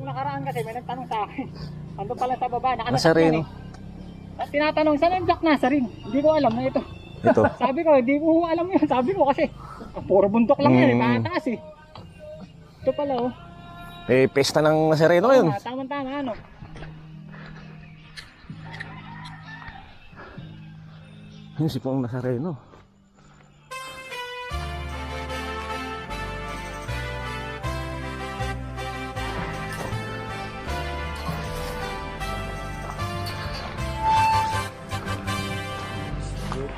nakaraan kasi may nagtanong sa akin. Ando pala sa baba, Nazareno. At tinatanong, saan yung Jack Nazarene? Hindi ko alam na ito. Ito. Sabi ko, hindi ko alam yun. Sabi ko kasi, puro bundok lang yan, mataas eh. Ito pala oh. Eh, pesta ng Nazareno yun. Tama-tama ano. Yung sipong Nazareno.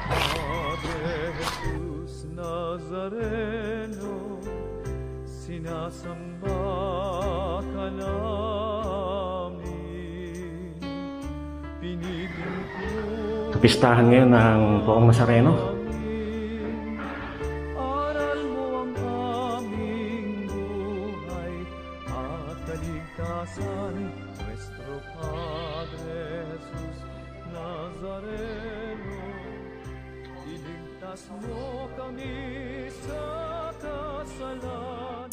Padre Jesus Nazareno, sinasamba ka namin. Pinigin ko Pistahan ngayon ng Poong Nazareno. aral mo ang aming buhay at kaligtasan. Nuestro Padre Jesus Nazareno, iligtas mo kami sa kasalanan.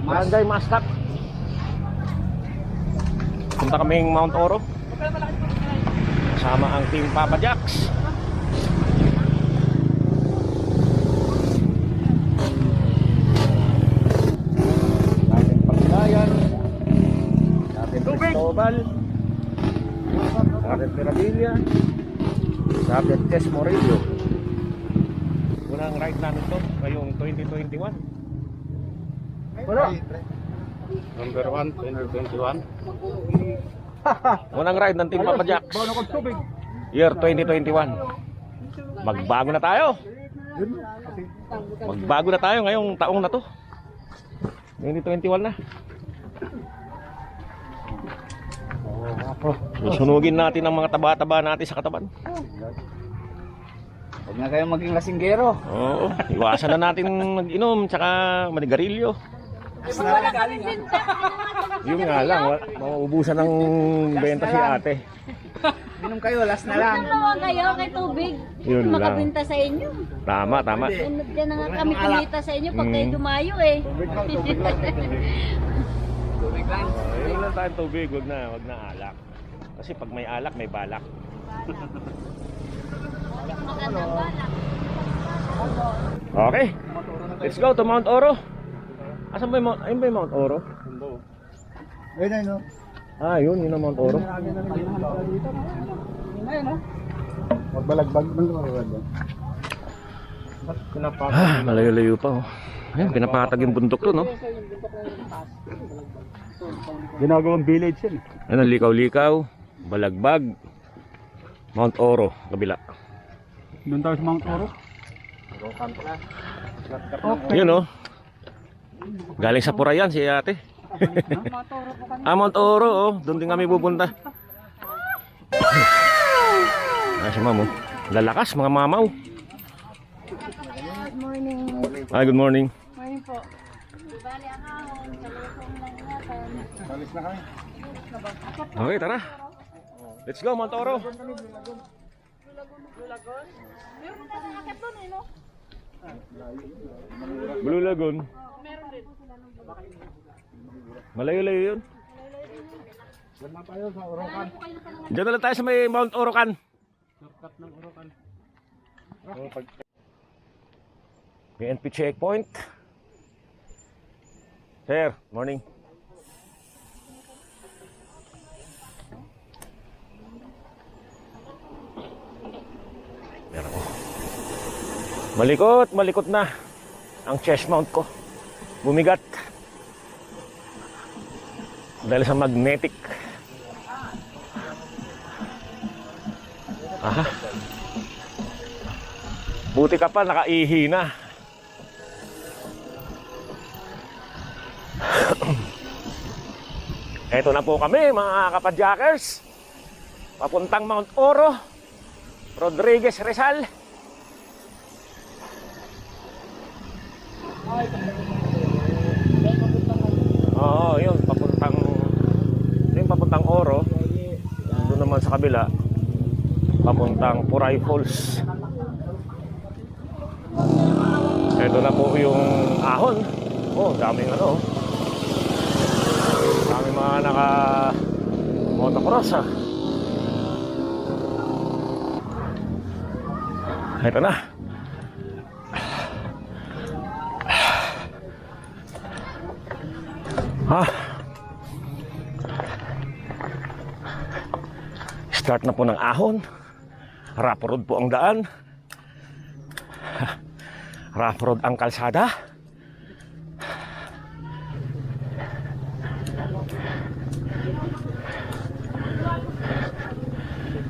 Barangay Mascot. Punta kaming Mount Oro. Kasama ang Team Papa Jacks. Natin Paglayan. Natin Cristobal. Natin Mirabilia. Natin Tes Morillo. Unang ride namin to ngayong 2021. Number 1, 2021. Unang ride ng Team Papa Jacks. Year 2021. Magbago na tayo. Magbago na tayo ngayong taong na to. 2021 na. Sunugin natin ang mga taba-taba natin sa katawan. Huwag na kayong maging lasinggero. Oo, iwasan na natin mag-inom tsaka manigarilyo. Yun nga lang, mauubusan ng benta si ate. Minom kayo, last na lang. Tulungan kayo kay tubig. Yun lang. Makabenta sa inyo. Tama, tama. Diyan na nga kami kumita sa inyo pag kayo dumayo eh. Tubig lang. Yun lang tayong tubig, wag na alak. Kasi pag may alak, may balak. Magandang balak. Okay, let's go to Mount Oro. Asan ba yung Mount, ayun ba yung Mount Oro? Ayun na yun. Ah, yun ang Mount Oro. Magbalagbag man ito. Ah, malayo-layo pa oh. Ayan, pinapatag yung bundok to, no? Ginagawang village yun. Ano, likaw-likaw, balagbag, Mount Oro, kabila. Doon tayo sa Mount Oro. Yun oh. Galing sa Purayan si ate. Ah, Mount Oro oh. Doon din kami pupunta. Ah, si ma'am oh. Lalakas mga mamaw. Good morning. Ay, good morning. Morning po. Bali ang ahon. Sa lutong lang natin. Okay, tara. Let's go, Mount Oro. Blue Lagoon. Malayo-layo yun. Diyan na lang tayo sa may Mount Orocan. PNP checkpoint. Sir, morning. Meron ko. Malikot na ang chest mount ko. Bumigat. Dahil sa magnetic. Aha. Buti ka pa, nakaihi na. Eto na po kami mga kapadjakers. Papuntang Mount Oro, Rodriguez Rizal. Oo, yun, papuntang Oro. Doon naman sa kabila, papuntang Puray Falls. Ito na po yung ahon. Oh, daming ano. Daming mga naka motocross ha. Ito na. Start na po ng ahon. Rough road po ang daan. Rough road ang kalsada.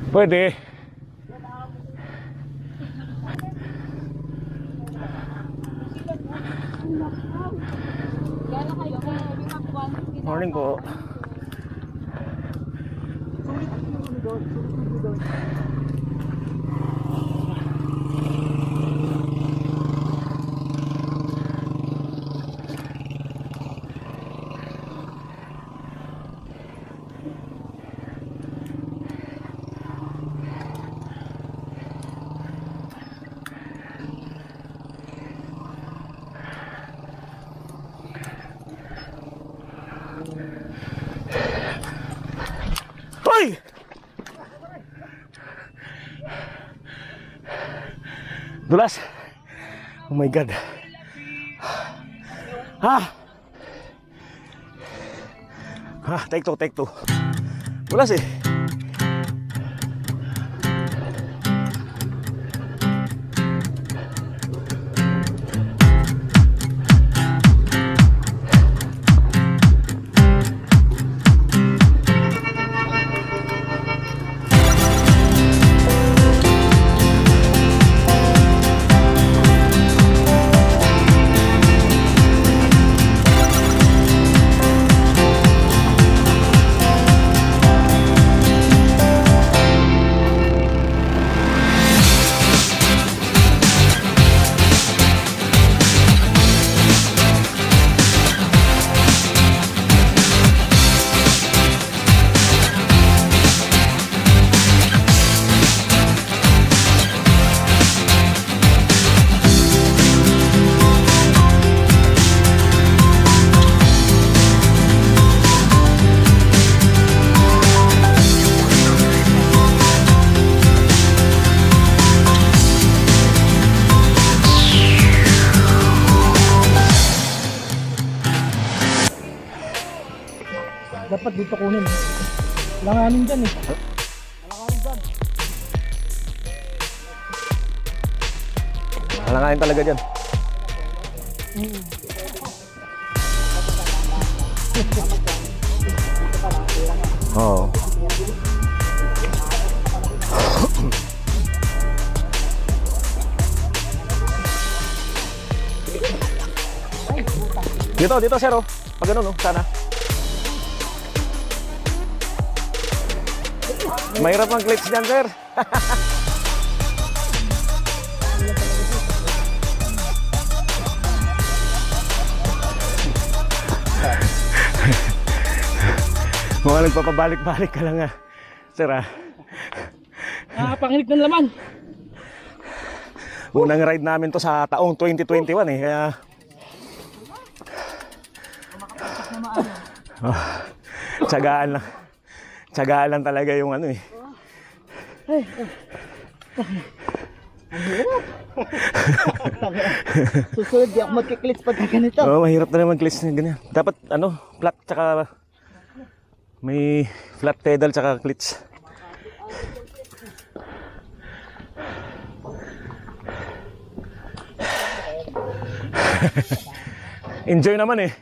Pwede. Morning po. Hoy! Dulas. Oh my God. Take two. Dulas eh. Dapat dito kunin. Langanin dyan eh. Alanganin talaga dyan. Oo. Dito sir oh. Pag ganun oh, sana. Mahirap ang clips dyan sir. Mga nagpapabalik-balik ka lang sir ah. Panginig ng laman. Unang ride namin to sa taong 2021 eh, kaya tsagaan lang talaga yung ano eh. Ang hirap. Susunod di ako magkiklits pag ganito. Oo, mahirap na naman clips na ganyan. Dapat ano, flat tsaka may flat pedal tsaka clits. Enjoy naman eh.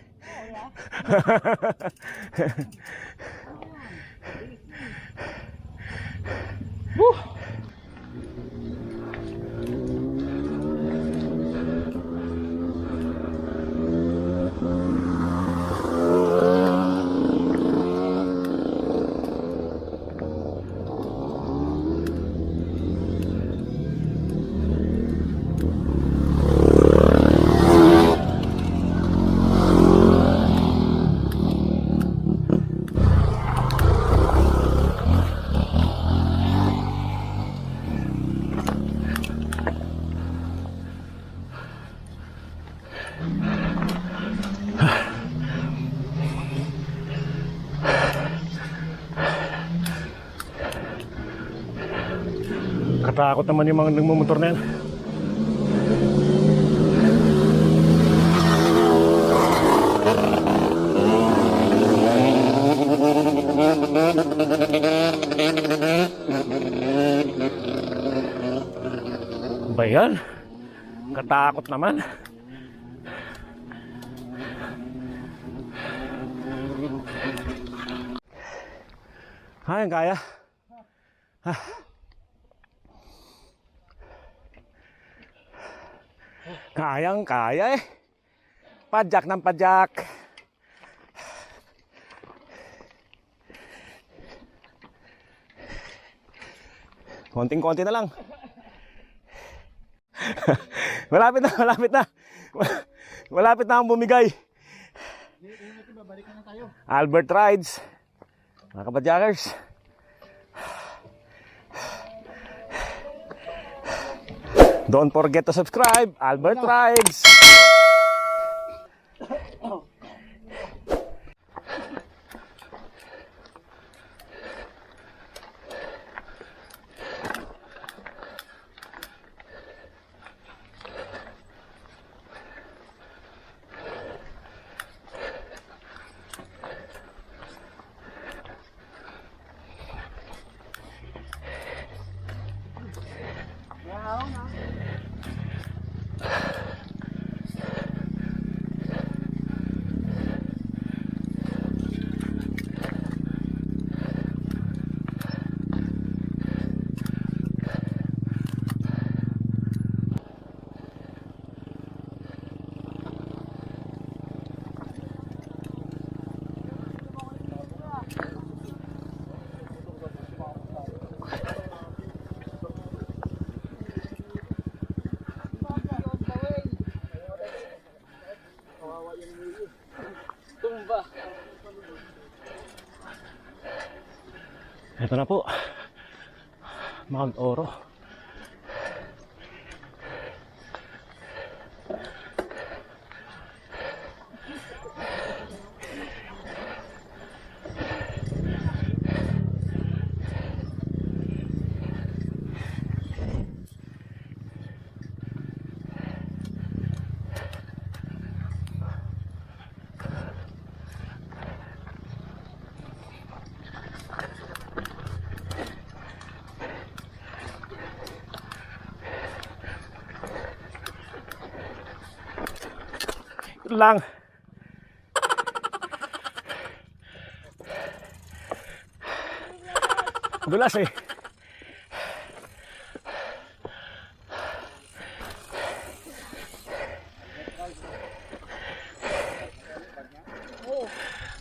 Katakot naman yung mga nagmumotor na yan. Ba yan? Katakot naman. Ay, kaya. Kayang kaya eh. Padyak ng padyak. Konting-konti na lang. Malapit na, malapit na. Malapit na akong bumigay. Albert Rides. Mga kapadjakers. Don't forget to subscribe. Albert Rides. Ito na po, Mount Oro. Lang. Dulas eh.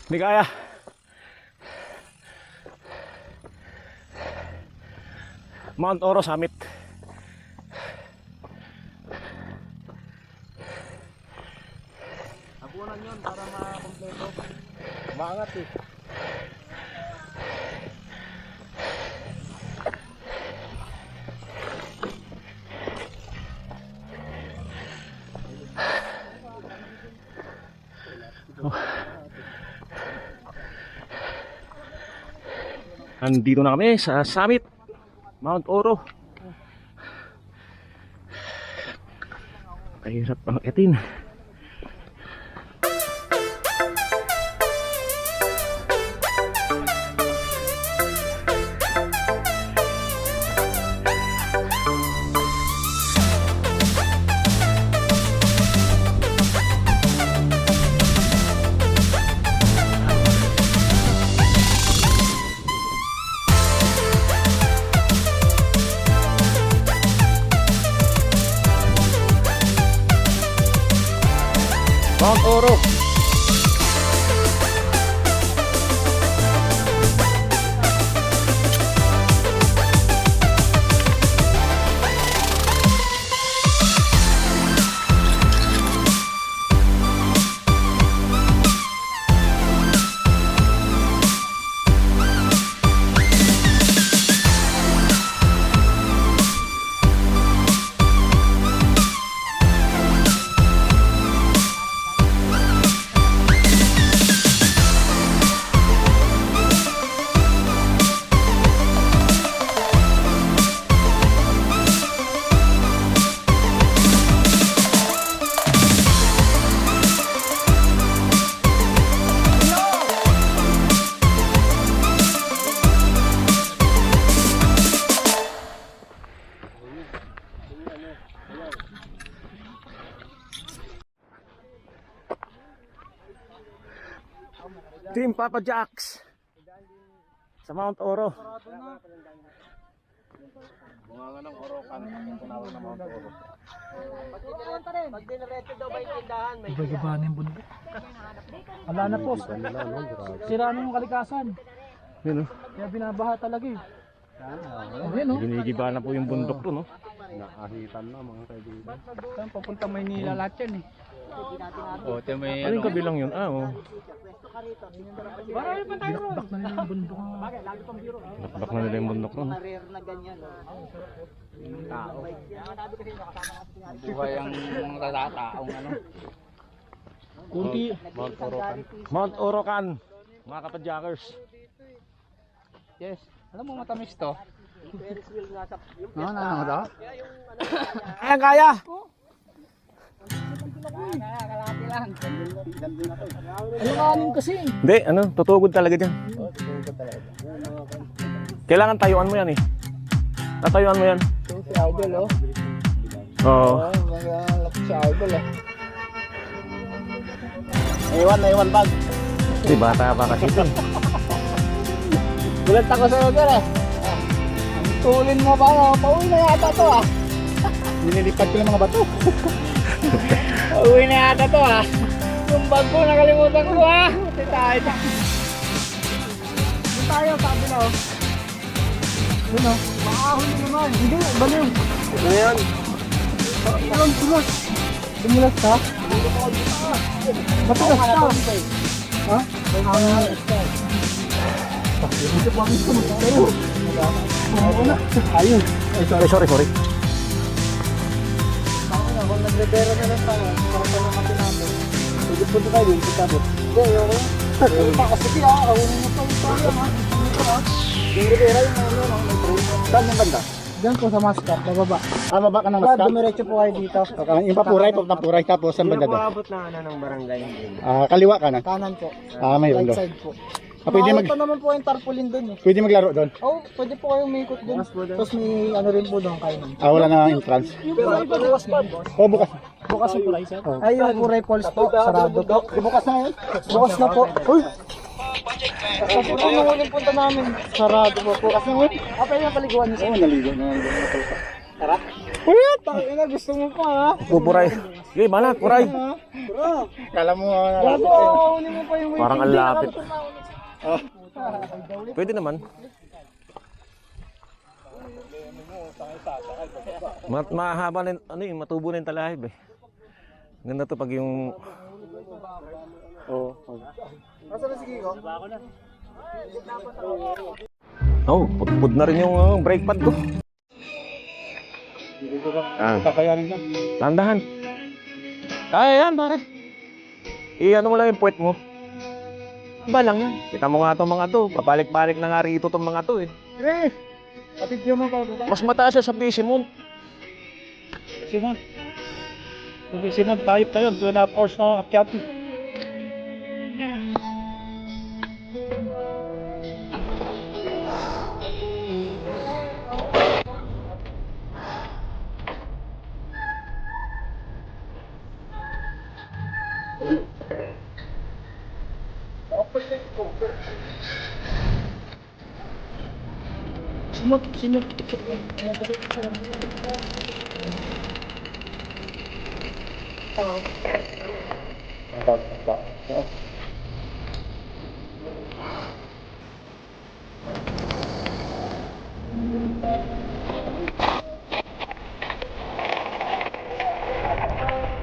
Hindi kaya. Mount Oro Summit. Maangat eh. Andito na kami sa summit, Mount Oro. Kahirap pang akitin. Mount Oro. Team Papa Jacks sa Mount Oro. Iba-iba na yung bundok. Wala na po. Sira na yung kalikasan. Yun, oh. Kaya binabaha talaga eh. Ayun, oh. Ginigiba na po yung bundok to, no? Nakahitan na mga kaibigan. Saan papunta Maynila lahat yan eh. Ano yung kabilang yun? Ah, oh. Marami pa tayo ron. Bakbak na nila yung bundok. Bakbak na nila yung bundok ron. Buhay ang mga taong ano. Kunti. Mount Orocan, mga kapadjakers. Yes. Alam mo matamis to? Kaya, kaya! Kalahati lang. Alanganin kasi. Hindi, ano, tutugod talaga dyan. Kailangan tayuan mo yan eh. Natayuan mo yan. Si Idol oh. Oo. Malaki si Idol eh. Naiwan bag. Di bata pa kasi ito. Gulat ako sa'yo sir eh. Tulin mo pa no? Pauwi na yata to ah. Nililipad ko ng mga bato. Pauwi na yata to ah. Yung bag ko nakalimutan ko ah. Buti tayo. Doon tayo sabi na oh. Doon oh. Maahon na naman. Hindi, baliw. Ano yan? Dumulas. Dumulas ka? Matigas ka. Ha? Ayun. Sorry. Kung nagbebera na lang tayo, para pa lang natin namin. Punta tayo din, putabot. Hindi, okay. Kasi kahunin mo pa yung tayo ha. Yung rivera yung ano, may train. Saan yung banda? Diyan po sa Mascot, bababa. Baba ka ng Mascot? Dumiretso po kayo dito. Okay. Yung papuntang Puray, tapos saan banda doon? Abot na ng barangay. Kaliwa ka na? Kanan po. Mayroon Right doon. side po. Pwede Makakita naman po yung tarpaulin doon eh. Pwede maglaro doon? Oh, pwede po kayong umikot doon. Tapos may ano rin po doon kainan. Wala na entrance. Yung Puray po, bukas pa. Bukas. Bukas yung Puray, sir? Ay, yung Puray Falls po, sarado po. Bukas na yun? Bukas na po. Uy! Kasi po nung uling punta namin, sarado po. Bukas na ulit. Pwede yung paliguan niyo. Oo, naligo na. Tara. Uy, tayo na, gusto mo pa ha? Pupuray. Okay, banat, puray. Kala mo Bago, kunin mo pa yung waiting. Parang ang lapit. Pwede naman. Mahaba na, ano yung matubo na yung talahib eh. Ganda to pag yung... Asa na si Kiko? Oh, pudpud na rin yung brake pad ko. Kakayanin lang. Landahan. Kaya yan, pare. I-ano mo lang yung puwet mo. Ba lang yan. Kita mo nga itong mga to. Papalik-balik na nga rito itong mga to eh. Patid mo pa. Mas mataas siya sa Pisimont. Sino? Sino? Tayo. 2.5 hours na akyat. Sino?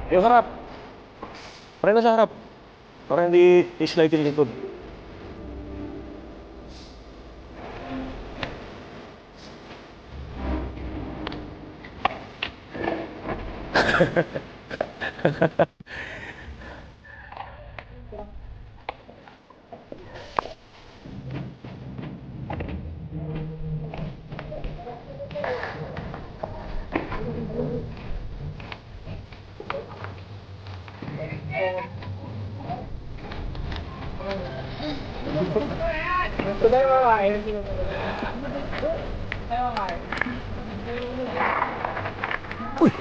Yung harap. Pare na sa harap. Para hindi i-slide yung likod. Ito tayo makain. Tayo makain. Uy!